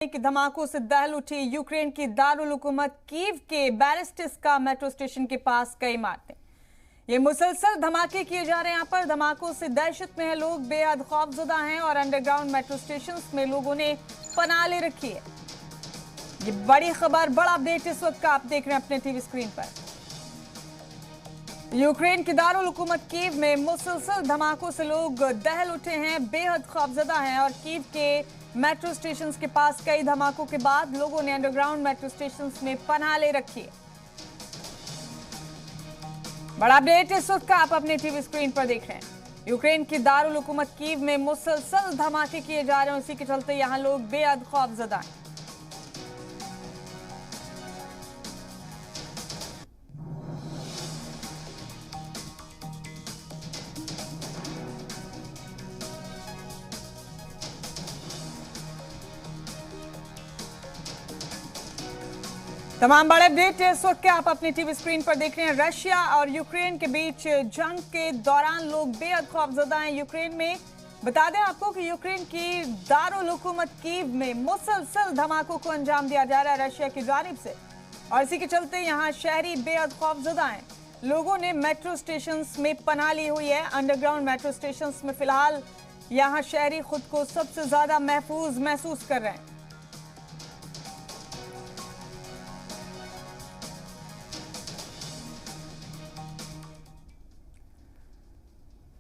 के धमाकों से दहल उठी यूक्रेन की दारुल हुकूमत कीव के बैरिस्टिस्का मेट्रो स्टेशन के पास कई इमारतें। ये मुसलसल धमाके किए जा रहे हैं। यहाँ पर धमाकों से दहशत में है लोग, बेहद खौफजदा हैं और अंडरग्राउंड मेट्रो स्टेशन में लोगों ने पनाह ले रखी है। ये बड़ी खबर, बड़ा अपडेट इस वक्त का आप देख रहे हैं अपने टीवी स्क्रीन पर। यूक्रेन की दारुल हुकूमत कीव में मुसलसल धमाकों से लोग दहल उठे हैं, बेहद खौफजदा हैं और कीव के मेट्रो स्टेशंस के पास कई धमाकों के बाद लोगों ने अंडरग्राउंड मेट्रो स्टेशंस में पनाह ले रखी है। बड़ा अपडेट इस वक्त का आप अपने टीवी स्क्रीन पर देख रहे हैं। यूक्रेन की दारुल हुकूमत कीव में मुसलसल धमाके किए जा रहे हैं, उसी के चलते यहां लोग बेहद खौफजदा हैं। तमाम बड़े अपडेट इस वक्त के आप अपनी टीवी स्क्रीन पर देख रहे हैं। रशिया और यूक्रेन के बीच जंग के दौरान लोग बेहद खौफजदा हैं यूक्रेन में। बता दें आपको कि यूक्रेन की दारुल हुकूमत कीव में मुसलसल धमाकों को अंजाम दिया जा रहा है रशिया की जानिब से और इसी के चलते यहाँ शहरी बेहद खौफजदा हैं। लोगों ने मेट्रो स्टेशन में पनाह ली हुई है। अंडरग्राउंड मेट्रो स्टेशन में फिलहाल यहाँ शहरी खुद को सबसे ज्यादा महफूज महसूस कर रहे हैं।